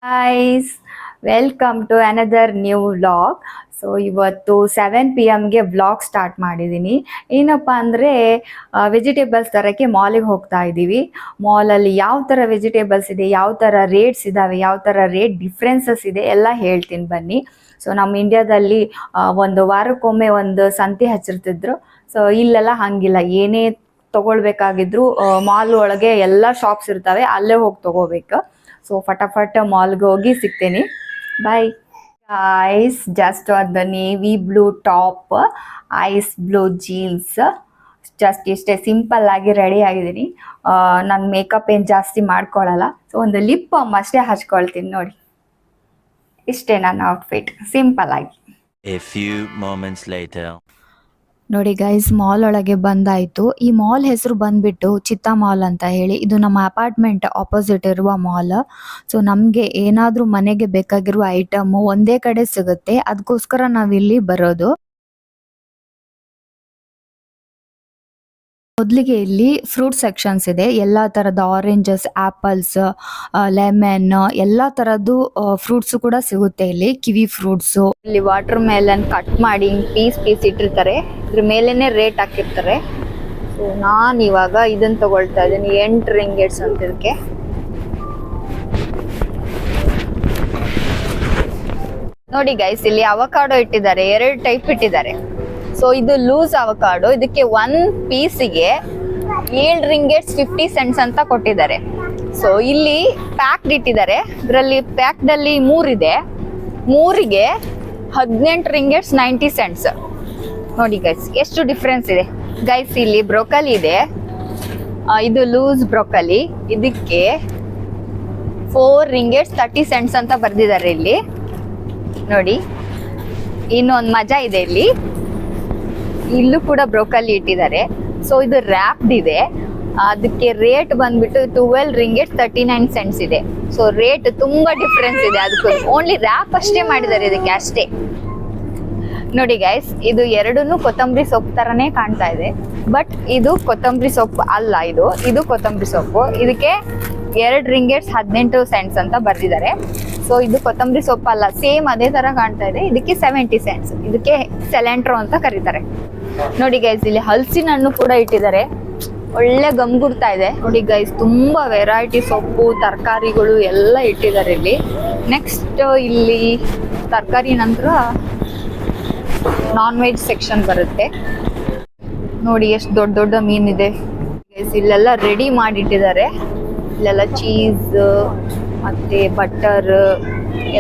Guys, welcome to another new vlog. So ಇವತ್ತು 7 PM vlog start ಮಾಡಿದ್ದೀನಿ. ಏನಪ್ಪ ಅಂದರೆ ವೆಜಿಟೇಬಲ್ಸ್ ತರೋಕ್ಕೆ ಮಾಲಿಗೆ ಹೋಗ್ತಾ ಇದ್ದೀವಿ. ಮಾಲಲ್ಲಿ ಯಾವ ಥರ ವೆಜಿಟೇಬಲ್ಸ್ ಇದೆ, ಯಾವ ಥರ ರೇಟ್ಸ್ ಇದ್ದಾವೆ, ಯಾವ ಥರ ರೇಟ್ ಡಿಫ್ರೆನ್ಸಸ್ ಇದೆ ಎಲ್ಲ ಹೇಳ್ತೀನಿ ಬನ್ನಿ. ಸೊ ನಮ್ಮ ಇಂಡಿಯಾದಲ್ಲಿ ಒಂದು ವಾರಕ್ಕೊಮ್ಮೆ ಒಂದು ಸಂತೆ ಹಚ್ಚಿರ್ತಿದ್ರು. ಸೊ ಇಲ್ಲೆಲ್ಲ ಹಾಗಿಲ್ಲ, ಏನೇ ತೊಗೊಳ್ಬೇಕಾಗಿದ್ರು ಮಾಲ್ ಒಳಗೆ ಎಲ್ಲ ಶಾಪ್ಸ್ ಇರ್ತವೆ, ಅಲ್ಲೇ ಹೋಗಿ ತೊಗೋಬೇಕು. ಸೊ ಫಟಾಫಟ್ ಮಾಲ್ಗೆ ಹೋಗಿ ಸಿಗ್ತೇನೆ. ಬಾಯ್ ಐಸ್. ಜಸ್ಟ್ ಒಂದು navy blue top, ice blue jeans, just ಇಷ್ಟೇ ಸಿಂಪಲ್ ಆಗಿ ರೆಡಿ ಆಗಿದ್ದೀನಿ. ನಾನು ಮೇಕಪ್ ಏನು ಜಾಸ್ತಿ ಮಾಡ್ಕೊಳ್ಳಲ್ಲ. ಸೊ ಒಂದು ಲಿಪ್ ಬಾಮ್ ಅಷ್ಟೇ ಹಚ್ಕೊಳ್ತೀನಿ ನೋಡಿ. ಇಷ್ಟೇ ನನ್ನ ಔಟ್ಫಿಟ್, ಸಿಂಪಲ್ ಆಗಿ. A few moments later. ನೋಡಿ ಗೈಸ್, ಮಾಲ್ ಒಳಗೆ ಬಂದಾಯಿತು. ಈ ಮಾಲ್ ಹೆಸರು ಬಂದ್ಬಿಟ್ಟು ಚಿತ್ತಾ ಮಾಲ್ ಅಂತ ಹೇಳಿ. ಇದು ನಮ್ಮ ಅಪಾರ್ಟ್ಮೆಂಟ್ ಆಪೋಸಿಟ್ ಇರುವ ಮಾಲ್. ಸೊ ನಮಗೆ ಏನಾದರೂ ಮನೆಗೆ ಬೇಕಾಗಿರುವ ಐಟಮ್ ಒಂದೇ ಕಡೆ ಸಿಗುತ್ತೆ, ಅದಕ್ಕೋಸ್ಕರ ನಾವಿಲ್ಲಿ ಬರೋದು. ಮೊದಲಿಗೆ ಇಲ್ಲಿ ಫ್ರೂಟ್ ಸೆಕ್ಷನ್ಸ್ ಇದೆ. ಎಲ್ಲ ಥರದ ಆರೆಂಜಸ್, ಆ್ಯಪಲ್ಸ್, ಲೆಮನ್, ಎಲ್ಲ ಥರದ್ದು ಫ್ರೂಟ್ಸು ಕೂಡ ಸಿಗುತ್ತೆ ಇಲ್ಲಿ. ಕಿವಿ ಫ್ರೂಟ್ಸು, ಇಲ್ಲಿ ವಾಟರ್ ಮೆಲನ್ ಕಟ್ ಮಾಡಿ ಪೀಸ್ ಇಟ್ಟಿರ್ತಾರೆ, ಇದ್ರ ಮೇಲೇನೆ ರೇಟ್ ಹಾಕಿರ್ತಾರೆ. ಸೊ ನಾನು ಇವಾಗ ಇದನ್ನು ತಗೊಳ್ತಾ ಇದ್ದೀನಿ, 8 ರಿಂಗೇಟ್ಸ್ ಅಂತ ಇದಕ್ಕೆ. ನೋಡಿ ಗೈಸ್, ಇಲ್ಲಿ ಅವಕಾಡೋ ಇಟ್ಟಿದ್ದಾರೆ, 2 ಟೈಪ್ ಇಟ್ಟಿದ್ದಾರೆ. ಸೊ ಇದು ಲೂಸ್ ಅವಕಾಡೋ, ಇದಕ್ಕೆ 1 ಪೀಸಿಗೆ 7 ರಿಂಗೇಟ್ಸ್ 50 ಸೆಂಟ್ಸ್ ಅಂತ ಕೊಟ್ಟಿದ್ದಾರೆ. ಸೊ ಇಲ್ಲಿ ಪ್ಯಾಕ್ಡ್ ಇಟ್ಟಿದ್ದಾರೆ, ಇದರಲ್ಲಿ ಪ್ಯಾಕ್ಡಲ್ಲಿ 3 ಇದೆ, 3ಗೆ 18 ರಿಂಗೇಟ್ಸ್ 90 ಸೆಂಟ್ಸ್. ನೋಡಿ ಗೈಸ್ ಎಷ್ಟು ಡಿಫ್ರೆನ್ಸ್ ಇದೆ. ಗೈಸ್ ಇಲ್ಲಿ ಬ್ರೋಕಲಿ ಇದೆ, ಇದು ಲೂಸ್ ಬ್ರೋಕಲಿ, ಇದಕ್ಕೆ 4 ರಿಂಗೇಟ್ಸ್ 30 ಸೆಂಟ್ಸ್ ಅಂತ ಬರ್ದಿದ್ದಾರೆ ಇಲ್ಲಿ ನೋಡಿ. ಇನ್ನೊಂದು ಮಜಾ ಇದೆ, ಇಲ್ಲೂ ಕೂಡ ಬ್ರೋಕಲಿ ಇಟ್ಟಿದ್ದಾರೆ. ಸೊ ಇದು ರ್ಯಾಪ್ಡ್ ಇದೆ, ಅದಕ್ಕೆ ರೇಟ್ ಬಂದ್ಬಿಟ್ಟು 12 ರಿಂಗೇಟ್ಸ್ 39 ಸೆಂಟ್ಸ್ ಇದೆ. ಸೊ ರೇಟ್ ತುಂಬಾ ಡಿಫ್ರೆನ್ಸ್ ಇದೆ, ಅದಕ್ಕೂ ಓನ್ಲಿ ರ್ಯಾಪ್ ಅಷ್ಟೇ ಮಾಡಿದ್ದಾರೆ ಇದಕ್ಕೆ ಅಷ್ಟೇ. ನೋಡಿ ಗೈಸ್, ಇದು ಎರಡನ್ನೂ ಕೊತ್ತಂಬರಿ ಸೊಪ್ಪು ತರನೇ ಕಾಣ್ತಾ ಇದೆ, ಬಟ್ ಇದು ಕೊತ್ತಂಬರಿ ಸೊಪ್ಪು ಅಲ್ಲ, ಇದು ಕೊತ್ತಂಬರಿ ಸೊಪ್ಪು. ಇದಕ್ಕೆ 2 ರಿಂಗೇಟ್ಸ್ 18 ಸೆಂಟ್ಸ್ ಅಂತ ಬರ್ದಿದ್ದಾರೆ. ಸೊ ಇದು ಕೊತ್ತಂಬರಿ ಸೊಪ್ಪು ಅಲ್ಲ, ಸೇಮ್ ಅದೇ ತರ ಕಾಣ್ತಾ ಇದೆ. ಇದಕ್ಕೆ 70 ಸೆಂಟ್ಸ್, ಇದಕ್ಕೆ ಸೆಲೆಂಟ್ರೋ ಅಂತ ಕರೀತಾರೆ. ನೋಡಿ ಗೈಸ್, ಇಲ್ಲಿ ಹಲಸಿನ ಹಣ್ಣು ಕೂಡ ಇಟ್ಟಿದ್ದಾರೆ, ಒಳ್ಳೆ ಗಮ್ಗುಡ್ತಾ ಇದೆ. ನೋಡಿ ಗೈಸ್, ತುಂಬಾ ವೆರೈಟಿ ಸೊಪ್ಪು ತರಕಾರಿಗಳು ಎಲ್ಲ ಇಟ್ಟಿದ್ದಾರೆ ಇಲ್ಲಿ. ನೆಕ್ಸ್ಟ್ ಇಲ್ಲಿ ತರಕಾರಿ ನಂತರ ನಾನ್ ವೆಜ್ ಸೆಕ್ಷನ್ ಬರುತ್ತೆ. ನೋಡಿ ಎಷ್ಟು ದೊಡ್ಡ ದೊಡ್ಡ ಮೀನಿದೆ ಗೈಸ್, ಇಲ್ಲೆಲ್ಲ ರೆಡಿ ಮಾಡಿಟ್ಟಿದ್ದಾರೆ. ಇಲ್ಲೆಲ್ಲ ಚೀಸ್ ಮತ್ತೆ ಬಟರ್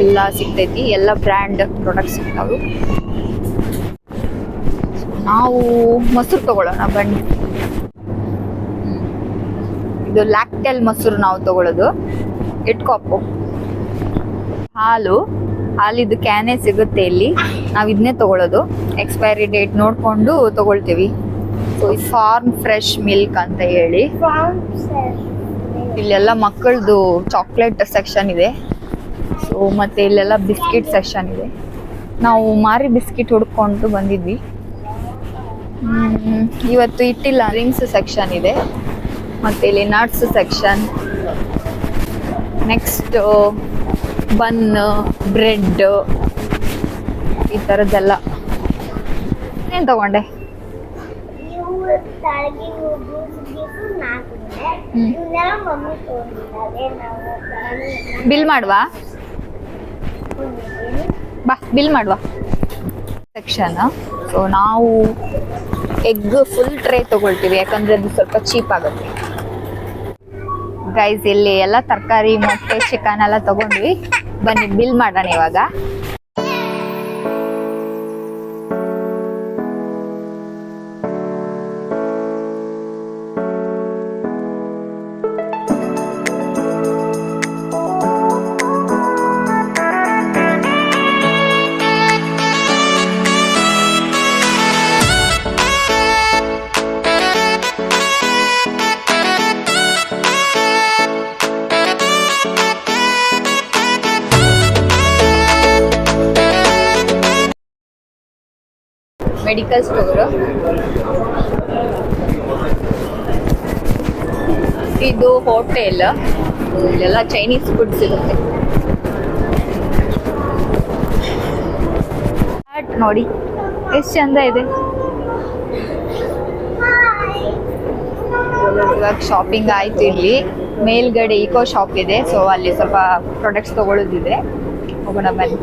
ಎಲ್ಲ ಸಿಗ್ತೈತಿ, ಎಲ್ಲ ಬ್ರ್ಯಾಂಡ್ ಪ್ರಾಡಕ್ಟ್ ಸಿಗ್ತಾವು. ನಾವು ಮೊಸರು ತಗೊಳ್ಳೋಣ ಬನ್ನಿ. ಇದು ಲ್ಯಾಕ್ಟೆಲ್ ಮೊಸರು ನಾವು ತಗೊಳ್ಳೋದು, ಇಟ್ಕೊಪ್ಪು. ಹಾಲಿದು ಕ್ಯಾನೇ ಸಿಗುತ್ತೆ ಇಲ್ಲಿ, ನಾವು ಇದನ್ನೇ ತಗೊಳ್ಳೋದು. ಎಕ್ಸ್ಪೈರಿ ಡೇಟ್ ನೋಡ್ಕೊಂಡು ತಗೊಳ್ತೀವಿ. ಸೊ ಇದು ಫಾರ್ಮ್ ಫ್ರೆಶ್ ಮಿಲ್ಕ್ ಅಂತ ಹೇಳಿ. ಇಲ್ಲೆಲ್ಲ ಮಕ್ಕಳದು ಚಾಕ್ಲೇಟ್ ಸೆಕ್ಷನ್ ಇದೆ. ಸೊ ಮತ್ತೆ ಇಲ್ಲೆಲ್ಲ ಬಿಸ್ಕಿಟ್ ಸೆಕ್ಷನ್ ಇದೆ. ನಾವು ಮಾರಿ ಬಿಸ್ಕಿಟ್ ಹುಡ್ಕೊಂಡು ಬಂದಿದ್ವಿ, ಇವತ್ತು ಇಟ್ಟಿಲ್ಲ. ರಿಂಗ್ಸ್ ಸೆಕ್ಷನ್ ಇದೆ, ಮತ್ತೆ ಇಲ್ಲಿ ನಟ್ಸ್ ಸೆಕ್ಷನ್, ನೆಕ್ಸ್ಟ್ ಬನ್, ಬ್ರೆಡ್, ಈ ಥರದ್ದೆಲ್ಲ. ಏನು ತಗೊಂಡೆ? ಬಿಲ್ ಮಾಡುವ ಬಾ, ಬಿಲ್ ಮಾಡುವ ಸೆಕ್ಷನ್. ಸೊ ನಾವು ಎಗ್ ಫುಲ್ ಟ್ರೇ ತಗೊಳ್ತೀವಿ, ಯಾಕಂದ್ರೆ ಅದು ಸ್ವಲ್ಪ ಚೀಪ್ ಆಗುತ್ತೆ. ಗೈಸ್ ಇಲ್ಲಿ ಎಲ್ಲ ತರಕಾರಿ, ಮೊಟ್ಟೆ, ಚಿಕನ್ ಎಲ್ಲ ತಗೊಂಡ್ವಿ. ಬನ್ನಿ ಬಿಲ್ ಮಾಡೋಣ ಇವಾಗ. ಮೆಡಿಕಲ್ ಸ್ಟೋರ್ ಇದು, ಹೋಟೆಲ್, ಇಲ್ಲೆಲ್ಲ ಚೈನೀಸ್ ಫುಡ್ ಸಿಗುತ್ತೆ. ನೋಡಿ ಎಷ್ಟು ಚಂದ ಇದೆ. ಇವಾಗ ಶಾಪಿಂಗ್ ಆಯ್ತು. ಇಲ್ಲಿ ಮೇಲ್ಗಡೆ ಇಕೋ ಶಾಪ್ ಇದೆ, ಸೊ ಅಲ್ಲಿ ಸ್ವಲ್ಪ ಪ್ರಾಡಕ್ಟ್ಸ್ ತಗೊಳ್ಳೋದಿದೆ. ಹೋಗೋಣ ಬನ್ನಿ.